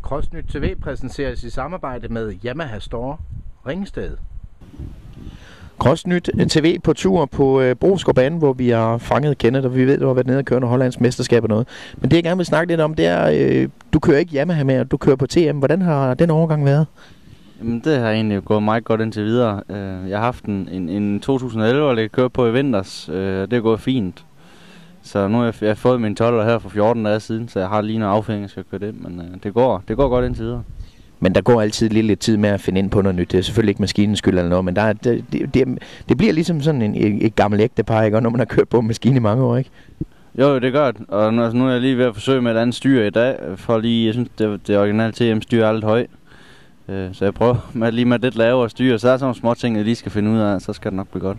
CrossNyt TV præsenteres i samarbejde med Yamaha Store Ringsted. CrossNyt TV på tur på Brorskovbanen, hvor vi har fanget Kenneth, og vi ved, at du har været nede og kørt Hollands mesterskab og noget. Men det jeg gerne vil snakke lidt om, det er, du kører ikke Yamaha mere, du kører på TM. Hvordan har den overgang været? Jamen, det har egentlig gået meget godt indtil videre. Jeg har haft en 2011, hvor jeg kørte på i vinters. Det er gået fint. Så nu har jeg fået min 12'er her for 14 dage siden, så jeg har lige noget afhængig, jeg skal køre det. Men det går godt indtil videre. Men der går altid lidt tid med at finde ind på noget nyt. Det er selvfølgelig ikke maskinens skyld eller noget, men det bliver ligesom sådan et gammelt ægtepar, ikke? Når man har kørt på en maskine i mange år, ikke? Jo, det gør det. Og nu er jeg lige ved at forsøge med et andet styr i dag, for lige, jeg synes, det originale TM-styr er lidt højt. Så jeg prøver med lidt lavere styr, så er der sådan nogle små ting, jeg lige skal finde ud af, så skal det nok blive godt.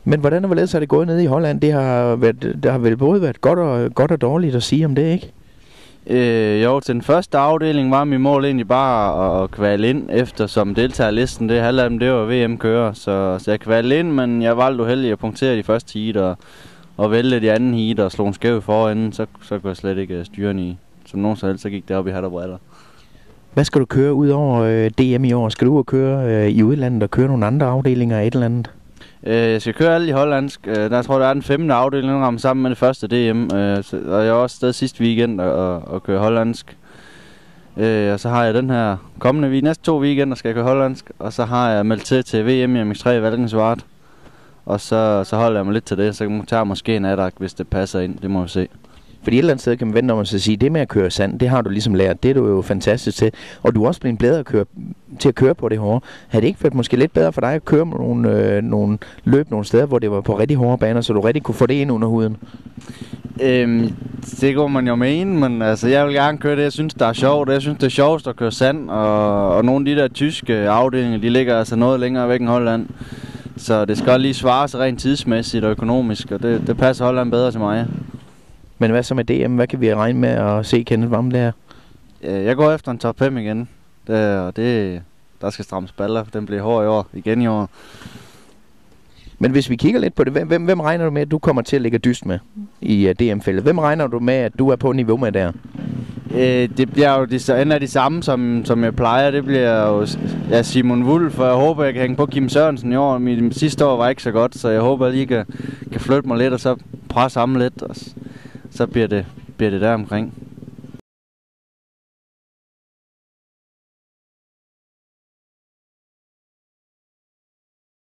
Men hvordan og hvorledes er det gået nede i Holland? Der har vel både været godt og dårligt at sige om det, ikke? Jo, til den første afdeling var min mål egentlig bare at kvalde ind, eftersom deltagerlisten, det halvt af dem, det var VM-kører. Så jeg kvalde ind, men jeg valgte uheldig at punktere de første heat og vælge de anden heat og slå en skæv foran, så kunne jeg slet ikke styre den i. Som nogen så helst, så gik det op i hat og brætter. Hvad skal du køre ud over DM i år? Skal du køre i udlandet og køre nogle andre afdelinger af et eller andet? Jeg skal køre alt i hollandsk. Der tror jeg, der er den 5. afdeling, der rammer sammen med det første DM. Og jeg var også stadig sidste weekend og køre hollandsk. Og så har jeg den her kommende næste 2 weekender skal jeg køre hollandsk. Og så har jeg meldt til VM i MX3 Valkenswaard. Og så holder jeg mig lidt til det. Så tager jeg måske en adak, hvis det passer ind. Det må vi se. Fordi et eller andet sted kan man vente om at sige, det med at køre sand, det har du ligesom lært. Det er du jo fantastisk til. Og du er også blevet bedre til at køre på det hårde. Havde det ikke været måske lidt bedre for dig at køre med nogle løb nogle steder, hvor det var på rigtig hårde baner, så du rigtig kunne få det ind under huden? Det går man jo mene, men altså, jeg vil gerne køre det, jeg synes, der er sjovt. Jeg synes, det er sjovest at køre sand, og nogle af de der tyske afdelinger, de ligger altså noget længere væk end Holland. Så det skal lige svare sig rent tidsmæssigt og økonomisk, og det passer Holland bedre til mig. Men hvad så med DM? Hvad kan vi regne med at se Kenneth Wam der? Jeg går efter en top 5 igen. Der skal strammes baller, den bliver hård i år, igen i år. Men hvis vi kigger lidt på det, hvem regner du med, at du kommer til at ligge dyst med i DM-feltet? Hvem regner du med, at du er på niveau med der? Det bliver jo en af de samme, som jeg plejer. Det bliver jo Simon Wulff, og jeg håber, jeg kan hænge på Kim Sørensen i år. Mit sidste år var ikke så godt, så jeg håber, jeg lige kan flytte mig lidt, og så presse ham lidt, og så bliver det der omkring.